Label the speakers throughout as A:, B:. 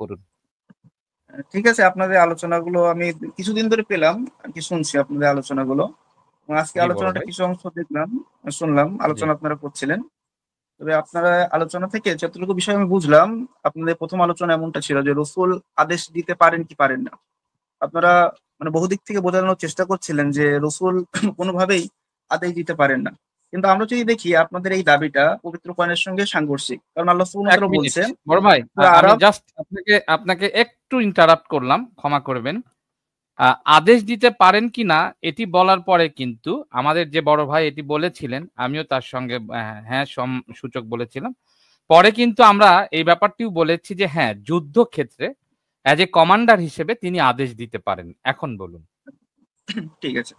A: করুন।
B: ঠিক আছে, আপনাদের আলোচনাগুলো আমি কিছুদিন ধরে পেলাম আর কি, শুনছি আপনাদের আলোচনাগুলো। আজকে আলোচনাটা কিছু অংশ দেখলাম, শুনলাম, আলোচনা আপনারা করছিলেন। তবে আপনারা আলোচনা থেকে যতটুকু বিষয় আমি বুঝলাম, আপনাদের প্রথম আলোচনা এমনটা ছিল যে রসুল আদেশ দিতে পারেন কি পারেন না। আপনারা মানে বহুদিক থেকে বোঝানোর চেষ্টা করছিলেন যে রসুল কোনোভাবেই আদেশ দিতে পারেন না। কিন্তু আমরা যদি দেখি আপনাদের এই দাবিটা পবিত্র কোরআনের সঙ্গে সাংঘর্ষিক, কারণ আল্লাহ সুবহানাহু ওয়া তাআলা বলছেন,
A: বড় ভাই আমি
B: আরব
A: জাস্ট আপনাকে একটু ইন্টারাপ্ট করলাম, ক্ষমা করবেন। আদেশ দিতে পারেন কিনা এটি বলার পরে কিন্তু আমাদের যে বড় ভাই এটি বলেছিলেন, আমিও তার সঙ্গে হ্যাঁ সূচক বলেছিলাম। পরে কিন্তু আমরা এই ব্যাপারটিও বলেছি যে হ্যাঁ, যুদ্ধক্ষেত্রে অ্যাজ এ কমান্ডার হিসেবে তিনি আদেশ দিতে পারেন। এখন বলুন।
B: ঠিক আছে,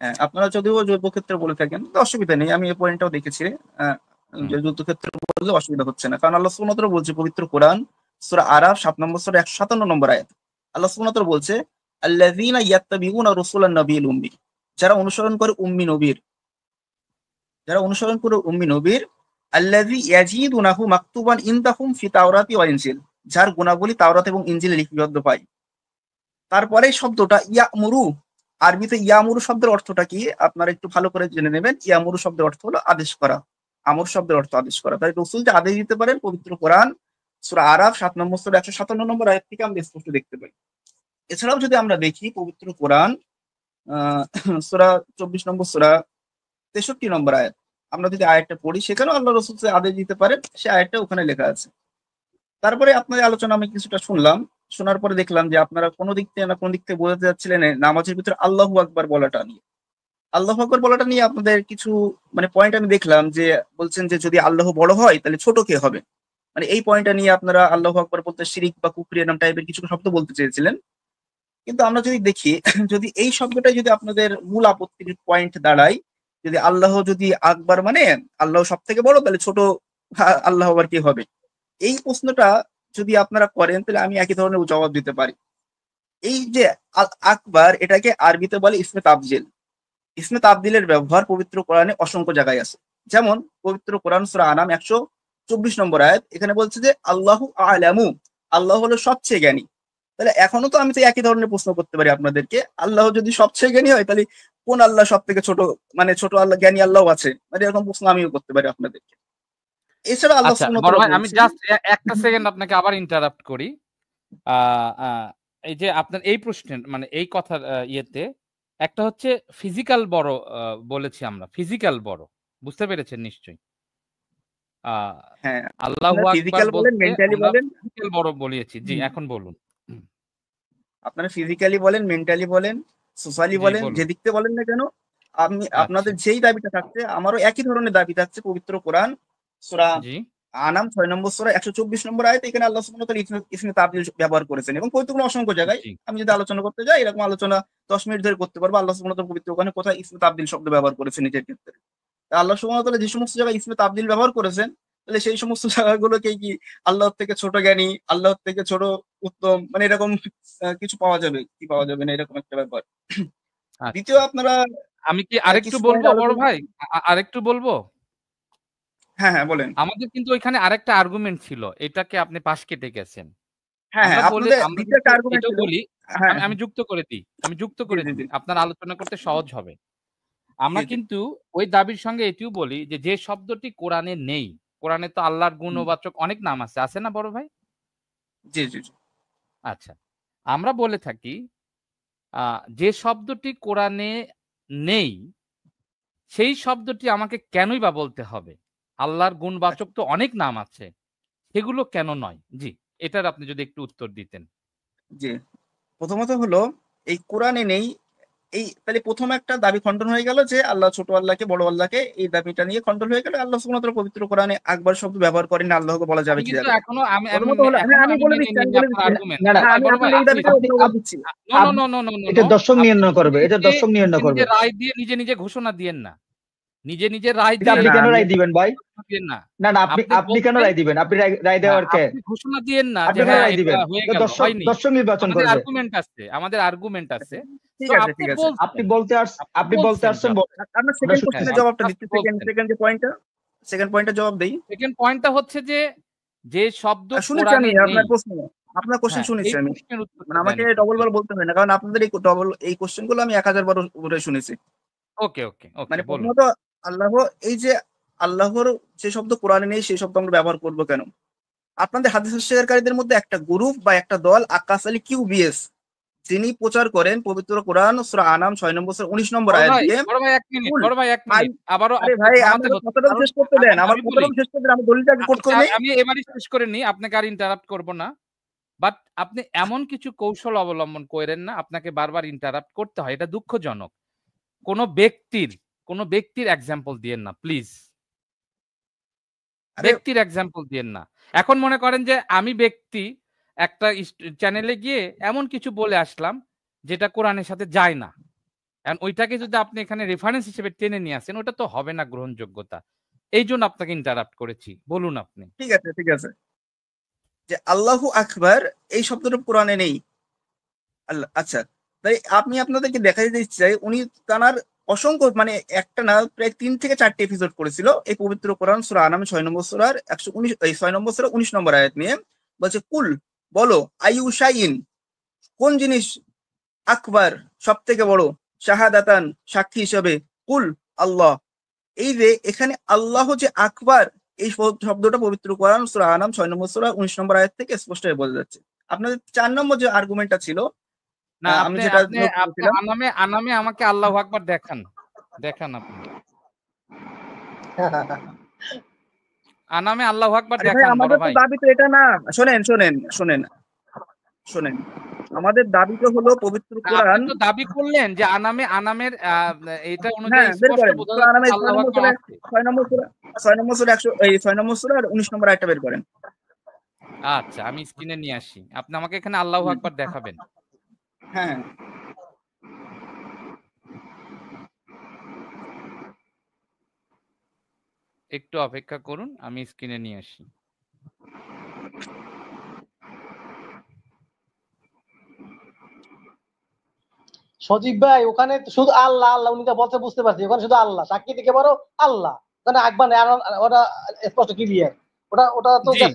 B: হ্যাঁ, আপনারা যদিও যুদ্ধক্ষেত্রে বলে থাকেন তো অসুবিধা নেই, আমি এই পয়েন্টটাও দেখেছি যে যুদ্ধক্ষেত্রে বললে অসুবিধা হচ্ছে না, কারণ আল্লাহ সুবহানাহু ওয়া তাআলা বলছে পবিত্র কোরআন সূরা আরাফ 7 নম্বর সূরা 157 নম্বর আয়াত, আল্লাহ সুবহানাহু ওয়া তাআলা বলছে আল্লাযীনা ইয়াত্তাবিউনা রাসূলান নাবিয়্যিল উম্মি, যারা অনুসরণ করে উম্মি নবীর, আল্লাযী ইয়াজিদুনাহু মাকতুবান ইনদাহুম ফি তাওরাতি ওয়া ইনজিল, যার গুণাবলী তাওরাত এবং ইনজিলে লিপিবদ্ধ পাই। তারপরে শব্দটা ইয়ামুরু, আরবিতে ইয়ামুরু শব্দের অর্থটা কি আপনারা একটু ভালো করে জেনে নেবেন। ইয়ামুরু শব্দের অর্থ হলো আদেশ করা, আমর শব্দের অর্থ আদেশ করা। তাই রাসূল যে আদেশ দিতে পারেন পবিত্র কোরআন সূরা আরাফ 7 নম্বর সূরা 157 নম্বর আয়াত থেকে আমরা স্পষ্ট দেখতে পাই। এছাড়াও যদি আমরা দেখি পবিত্র কোরআন সূরা 24 নম্বর সূরা 63 নম্বর আয়াত, আমরা যদি আয়াতটা পড়ি সেখানেও আল্লাহ রাসূল যে আদেশ দিতে পারেন সে আয়াতটা ওখানে লেখা আছে। তারপরে আপনাদের আলোচনা আমি কিছুটা শুনলাম, শোনার পরে দেখলাম যে আপনারা কোন দিক থেকে বোঝাতে যাচ্ছিলেন নামাজের ভিতরে আল্লাহু আকবার বলাটা নিয়ে। আল্লাহু আকবার বলাটা নিয়ে আপনাদের কিছু মানে পয়েন্ট আমি দেখলাম যে বলছেন যে যদি আল্লাহ বড় হয় তাহলে ছোট কে হবে, মানে এই পয়েন্টটা নিয়ে আপনারা আল্লাহু আকবার বলতে শিরিক বা কুফরি নাম টাইপের কিছু শব্দ বলতে চেয়েছিলেন। কিন্তু আমরা যদি দেখি, যদি এই শব্দটাই যদি আপনাদের মূল আপত্তির পয়েন্ট দাঁড়ায়, যদি আল্লাহ যদি আকবার মানে আল্লাহ সব থেকে বড়, তাহলে ছোট আল্লাহ আবার কি হবে, এই প্রশ্নটা যদি আপনারা করেন তাহলে আমি একই ধরনের জবাব দিতে পারি। এই যে আকবার, এটাকে আরবিতে বলে ইসমে তাবজিল। ইসমে তাবদিলের ব্যবহার পবিত্র কোরআনে অসংখ্য জায়গায় আছে। যেমন পবিত্র কোরআন সূরা আনাম 124 নম্বর আয়াত, এখানে বলছে যে আল্লাহু আ'লামু, আল্লাহ হলো সবচেয়ে জ্ঞানী। তাহলে এখনো তো আমি তো একই ধরনের প্রশ্ন করতে পারি আপনাদেরকে, আল্লাহ যদি সবচেয়ে জ্ঞানী হয় তাহলে কোন আল্লাহ সব থেকে ছোট, মানে ছোট আল্লাহ জ্ঞানী আল্লাহ আছে, মানে এরকম প্রশ্ন আমিও করতে পারি আপনাদেরকে। এছাড়া আল্লাহ সুবহানাহু ওয়া তাআলা
A: আমি জাস্ট একটা সেকেন্ড আপনাকে আবার ইন্টারাপ্ট করি। এই যে আপনার এই প্রশ্নের মানে এই কথার ইয়েতে একটা হচ্ছে ফিজিক্যাল বড় বলেছি আমরা, ফিজিক্যাল বড়, বুঝতে পেরেছেন নিশ্চয়ই।
B: হ্যাঁ,
A: আল্লাহু আকবার
B: ফিজিক্যাল বলেন,
A: বলতে
B: মেন্টালি
A: আমরা
B: বলেন,
A: ফিজিক্যাল বড় বলিয়েছি। জি, এখন বলুন।
B: আপনারা ফিজিক্যালি বলেন, মেন্টালি বলেন, সোশ্যালি বলেন, যে দিক থেকে বলেন না কেন, আপনাদের যেই দাবিটা থাকছে আমারও একই ধরনের দাবি থাকছে। পবিত্র কোরআন সূরা আনাম 6 নম্বর সূরা 124 নম্বর আয়াতে এখানে আল্লাহ সুবহানাহু ওয়া তাআলা ইসমে তাবদীল ব্যবহার করেছেন, এবং পবিত্র কোরআনে অসংখ্য জায়গায়। আমি যদি আলোচনা করতে যাই এরকম আলোচনা 10 মিনিট ধরে করতে পারবো। আল্লাহ সুবহানাহু ওয়া তাআলা পবিত্র কোরআনে কোথায় ইসমে তাবদীল শব্দ ব্যবহার করেছেন নিজের ক্ষেত্রে। আল্লাহ সুবহানাহু ওয়া তাআলা যে সমস্ত জায়গায় ইসমে তাবদীল ব্যবহার করেছেন, তাহলে সেই সমস্ত জায়গাগুলোকে কি আল্লাহর থেকে ছোট জ্ঞানী, আল্লাহর থেকে ছোট উত্তম, মানে এরকম কিছু পাওয়া যাবে কি পাওয়া যাবে না, এরকম একটা ব্যাপার। দ্বিতীয় আপনারা
A: আমি কি আরেকটু বলবো বড় ভাই, আরেকটু বলবো?
B: হ্যাঁ হ্যাঁ বলেন।
A: আমাদের কিন্তু ওইখানে আরেকটা আর্গুমেন্ট ছিল, এটাকে আপনি পাশ কেটে গেছেন।
B: হ্যাঁ হ্যাঁ, আপনাদের দ্বিতীয় একটা আর্গুমেন্ট ছিল,
A: বলি আমি যুক্ত করে দিই, আপনার আলোচনা করতে সহজ হবে। আমরা কিন্তু ওই দাবির সঙ্গে এটিও বলি যে যে শব্দটি কোরআনে নেই, কোরআনে তো আল্লাহর গুণবাচক অনেক নাম আছে না বড় ভাই?
B: জি জি জি।
A: আচ্ছা, আমরা বলে থাকি যে শব্দটি কোরআনে নেই সেই শব্দটি আমাকে কেনই বা বলতে হবে? আল্লাহর গুণবাচক তো অনেক নাম আছে, সেগুলো কেন নয়? জি, এটার আপনি যদি একটু উত্তর দিতেন।
B: জি, প্রথমত হলো এই কোরআনে নেই, এই তাহলে প্রথম একটা দাবি খণ্ডন হয়ে গেল যে আল্লাহ ছোট আল্লাহকে বড় আল্লাহকে, এই দাবিটা নিয়ে খণ্ডন হয়ে গেল। আল্লাহ সুবহানাহু ওয়া তাআলা পবিত্র কোরআনে আকবার শব্দ ব্যবহার করেন, আল্লাহকে বলা যাবে কি যাবে?
A: এখনো আমি
B: বলে দিচ্ছি,
C: এটা দর্শক নির্ণয় করবে, এটা দর্শক নির্ণয় করবে।
A: রায় দিয়ে নিজে ঘোষণা দিয়েন না, নিজে রায় দিয়ে।
C: আপনি কেন রায় দিবেন ভাই? না আপনি কেন রায় দিবেন? আপনি রায় দেওয়ার কে?
A: ঘোষণা দিয়েন না
C: যে হ্যাঁ রায় দিবেন, দর্শক নির্বাচন করবে।
A: আমাদের আর্গুমেন্ট আছে।
B: ঠিক আছে ঠিক আছে,
C: আপনি বলতে আসছেন।
B: আমরা সেকেন্ড কোশ্চেনের জবাবটা দিচ্ছি, সেকেন্ড যে পয়েন্টটা, সেকেন্ড পয়েন্টের জবাব দেই।
A: সেকেন্ড পয়েন্টটা হচ্ছে যে শব্দ
B: শুনেছি আমি আপনার প্রশ্ন, আপনার কোশ্চেন
A: হ্যাঁ,
B: শুনেছি
A: এই
B: আমি,
A: প্রশ্নের উত্তর
B: মানে আমাকে
A: দেন
B: ডবল
A: একটু।
B: বার বলতে হয় না, কারণ আপনাদের এই কোশ্চেন গুলো আমি 1000 বার করে শুনেছি।
A: ওকে, ওকে, ওকে,
B: মানে
A: বলুন।
B: প্রথমত আল্লাহ, এই যে আল্লাহর যে শব্দ কোরআনে নেই সেই শব্দ আমরা ব্যবহার করবো কেন? আপনাদের হাদিস শেয়ারকারীদের মধ্যে একটা গ্রুপ বা একটা দল আকাশ আলী কিউবিএস, যিনি প্রচার করেন পবিত্র কোরআন সূরা আনাম 6 নম্বর সূরা 19 নম্বর
A: বড়
B: আয়াত
A: ভাই,
B: দিয়ে
A: বড় ভাই 1 মিনিট,
B: কুল
A: বড় ভাই 1
B: আই,
A: মিনিট। আবারও
B: আরে
A: আপনাকে
B: ভাই
A: থামাতে
B: আমার
A: হচ্ছে।
B: কথাটা
A: কারণ
B: শেষ করতে দেন, আমার
A: আমি বলি,
B: কথাটা শেষ করতে দেন, আমি দলিলটা কোট করে নেই।
A: আমি এবারই শেষ করে নিই, আপনাকে আর ইন্টারাপ্ট করব না। বাট আপনি এমন কিছু কৌশল অবলম্বন কইরেন না, আপনাকে বারবার ইন্টারাপ্ট করতে হয়। এটা দুঃখজনক। কোন ব্যক্তির এক্সাম্পল দিয়েন না প্লিজ।
B: আরে
A: ব্যক্তির এক্সাম্পল দিয়েন না। এখন মনে করেন যে আমি ব্যক্তি একটা চ্যানেলে গিয়ে এমন কিছু বলে আসলাম যেটা কোরআনের সাথে যায় না। এখন ওইটাকে যদি আপনি এখানে রেফারেন্স হিসেবে টেনে নিয়ে আসেন, ওটা তো হবে না গ্রহণযোগ্যতা। এইজন্য আপনাকে ইন্টারাপ্ট করেছি। বলুন আপনি।
B: ঠিক আছে, ঠিক আছে, যে আল্লাহু আকবার এই শব্দটা কোরআনে নেই। আল্লাহ, আচ্ছা, তাই আমি আপনাদেরকে দেখাই দিতে চাই, উনি তানার অসংখ্য, মানে একটা না, প্রায় 3 থেকে 4টি এপিসোড করেছিল এই পবিত্র কোরআন সূরা আনাম 6 নম্বর সূরার 119, এই 6 নম্বর সূরা 19 নম্বর আয়াত নিয়ে। বলছে কুল, বলো, আইয়ু শাইইন, কোন জিনিস আকবার সব থেকে বড়, শাহাদাতান সাক্ষী হিসাবে, কুল আল্লাহ। এই যে এখানে আল্লাহ যে আকবার, এই শব্দটা পবিত্র কোরআন সূরা আনাম 6 নম্বর সূরা 19 নম্বর আয়াত থেকে স্পষ্টভাবে বোঝা যাচ্ছে। আপনাদের 4 নম্বর যে আর্গুমেন্টটা ছিল,
A: না,
B: আমি
A: আপনি
B: যেটা
A: আপনি
B: নোট
A: আপনি
B: করেছিলাম,
A: আনামে আমাকে আল্লাহু আকবার দেখান। দেখান আপনি। আনামে আল্লাহু আকবার
B: আরে ভাই
A: দেখান বড়
B: আমাদের তো
A: ভাই।
B: দাবি তো এটা না। শোনেন শোনেন শোনেন শোনেন, আমাদের দাবি তো হলো পবিত্র
A: না, আপনি
B: কোরআন।
A: তো দাবি করলেন যে আনামের এটা অনুযায়ী
B: হ্যাঁ, বের
A: স্পষ্ট
B: করেন
A: বোঝা
B: সূরা
A: যাচ্ছে
B: আনামে
A: যে
B: 6
A: আল্লাহু
B: নম্বর
A: আকবার
B: সূরা,
A: আছে।
B: 6 নম্বর সূরা, 6 নম্বর সূরা 100, এই 6 নম্বর সূরা আর 19 নম্বর আয়াতটা বের করেন।
A: আচ্ছা, আমি স্ক্রিনে নিয়ে আসি। আপনি আমাকে এখানে আল্লাহু
B: হুম,
A: আকবার দেখাবেন।
B: হ্যাঁ,
A: একটু অপেক্ষা করুন, আমি স্ক্রিনে নিয়ে আসি।
D: সজীব ভাই ওখানে শুধু আল্লাহ আল্লাহ, উনি বলতে বুঝতে পারছি, ওখানে শুধু আল্লাহ সাক্ষী থেকে বড় আল্লাহ, ওখানে আকবার নেই। ওটা স্পষ্ট ক্লিয়ার, ওটা ওটা তো
A: জি,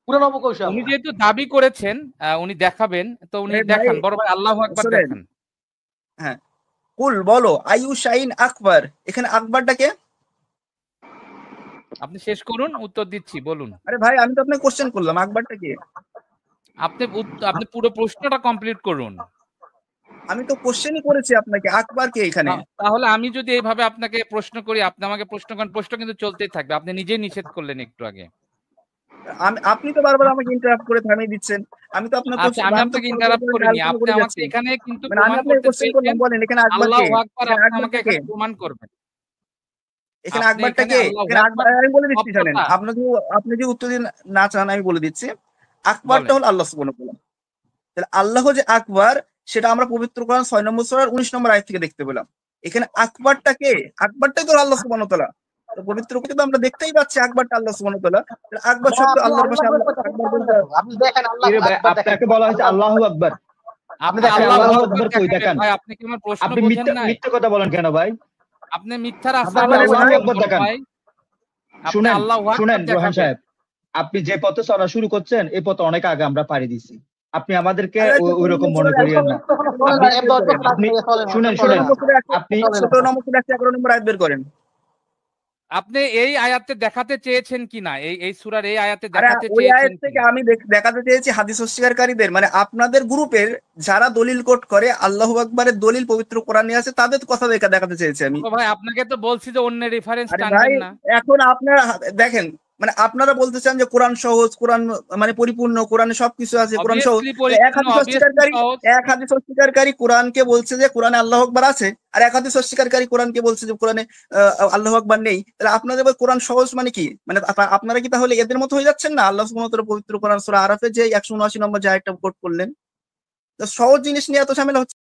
D: পুরনো কৌশল।
A: উনি যেহেতু দাবি করেছেন উনি দেখাবেন, তো উনি
B: আরে ভাই
A: দেখান বড় ভাই, আল্লাহু আকবার
B: শোনেন,
A: দেখান।
B: হ্যাঁ, কুল বলো, আইয়ু শাইইন আকবার, এখানে আকবারটা কে?
A: আপনি শেষ করুন, উত্তর দিচ্ছি, বলুন।
B: আরে ভাই আমি তো আপনাকে কোশ্চেন করলাম, আকবারটা কে?
A: আপনি পুরো প্রশ্নটা কমপ্লিট করুন।
B: আমি তো কোশ্চেনই করেছি আপনাকে, আকবার কে এখানে?
A: তাহলে আমি যদি এইভাবে আপনাকে প্রশ্ন করি, আপনি আমাকে প্রশ্ন করেন, প্রশ্ন কিন্তু চলতেই থাকবে। আপনি নিজেই নিষেধ করলেন একটু আগে।
B: আপনি তো বারবার আমাকে ইন্টারাপ্ট করে থামিয়ে দিচ্ছেন। আমি তো আপনার
A: আচ্ছা, আমি
B: আমি তো
A: আপনাকে ইন্টারাপ্ট করিনি।
B: আলোচনা
A: আপনি
B: করে
A: আমাকে
B: যাচ্ছি।
A: এখানে কিন্তু
B: মানে আমি
A: প্রমাণ
B: আপনাকে
A: করতে
B: কোশ্চেন
A: চেয়েছেন
B: করলাম, বলেন এখানে আকবার কে?
A: আল্লাহু আকবার,
B: এখানে
A: আপনি আমাকে
B: আকবারটা কে?
A: এখানে প্রমাণ করবেন।
B: এখানে
A: আপনি
B: আকবারটা
A: এখানে
B: কে?
A: আল্লাহু
B: এখানে আকবর,
A: আকবার
B: আমি বলে দিচ্ছি শোনেন,
A: শব্দটা
B: আপনি যদি উত্তর দিন না চান আমি বলে দিচ্ছি। আকবারটা
A: বলেন।
B: হলো আল্লাহ সুবহানাহু ওয়া তাআলা। তাহলে আল্লাহ যে আকবার, সেটা আমরা পবিত্র কোরআন 6 নম্বর সূরার 19 নম্বর আয়াত থেকে দেখতে পেলাম। এখানে আকবারটা কে? আকবারটাই তো আল্লাহ সুবহানাহু ওয়া তাআলা। তো পবিত্র কোরআনে তো আমরা দেখতেই পাচ্ছি আকবারটা আল্লাহ সুবহানাহু ওয়া তাআলা। তাহলে আকবার শব্দ
D: আপনি
B: আল্লাহর
D: আল্লাহ
B: ভাষায়
D: বলে
B: আকবার বলতে
D: আপনি দেখেন আল্লাহ
C: ভাই
D: আকবার দেখেন,
C: আপনাকে বলা হয়েছে
D: আল্লাহ
C: আল্লাহু আকবার,
D: আপনি
A: আপনি
D: দেখেন
A: আল্লাহু
C: আল্লাহু
A: আকবার
C: আকবার কই
A: দেখাবেন
C: দেখান?
A: ভাই। আপনি কি আমার প্রশ্ন
C: আপনি
A: বোঝেন
C: মিথ্যা
A: নাই?
C: মিথ্যা কথা বলেন কেন ভাই?
A: আপনি মিথ্যার
D: আপনি
A: আশ্রয়
C: আপনি
D: আল্লাহ
A: নিচ্ছেন
C: আল্লাহু
A: কেন
C: আকবার
A: বড়
C: দেখান।
A: ভাই? আপনি
C: শুনেন
A: আল্লাহু
C: শুনেন
A: আকবার
C: রোহান
A: দেখাবেন।
C: সাহেব, আপনি যে পথে চলা শুরু করছেন এই পথে অনেক আগে আমরা পাড়ি দিছি। আপনি আমাদেরকে ওই রকম মনে করিয়েন না। আপনি আপনি শুনেন শুনেন, আপনি
B: 17 নম্বর সূরা 11 নম্বর আয়াত বের করেন।
A: আপনি এই আয়াতে দেখাতে চেয়েছেন কিনা, এই সূরার এই আয়াতে
B: আরে
A: দেখাতে
B: ওই
A: চেয়েছেন
B: আয়াত থেকে
A: কিনা?
B: আমি দেখাতে চেয়েছি হাদিস অস্বীকারীদের, মানে আপনাদের গ্রুপের যারা দলিল কোট করে আল্লাহু আকবারের দলিল পবিত্র কোরআনে আছে, তাদের কথা দেখাতে চেয়েছি আমি।
A: ও ভাই, আপনাকে তো বলছি যে অন্য রেফারেন্স
B: আরে ভাই
A: টানবেন না।
B: এখন আপনারা দেখেন, মানে আপনারা বলতে চান যে কোরআন সহজ, কোরআন মানে পরিপূর্ণ, কোরআনে সবকিছু আছে, কোরআন সহজ।
A: অবভিয়াসলি পরিপূর্ণ, অবভিয়াসলি সহজ।
B: এক হাদিস অস্বীকারী কোরআনকে বলছে যে কোরআনে আল্লাহ আকবার আছে, আর এক হাদিস অস্বীকারী কোরআনকে বলছে যে কোরআনে আল্লাহ আকবার নেই। তাহলে আপনাদের বই কোরআন সহজ মানে কি? মানে আপনারা কি তাহলে এদের মতো হয়ে যাচ্ছেন না? আল্লাহ সুবহানাহু ওয়া তাআলা পবিত্র কোরআন সূরা আরাফে যে 179 নম্বর যে আয়াতটা কোট করলেন, তো সহজ জিনিস নিয়ে এত ঝামেলা হচ্ছে।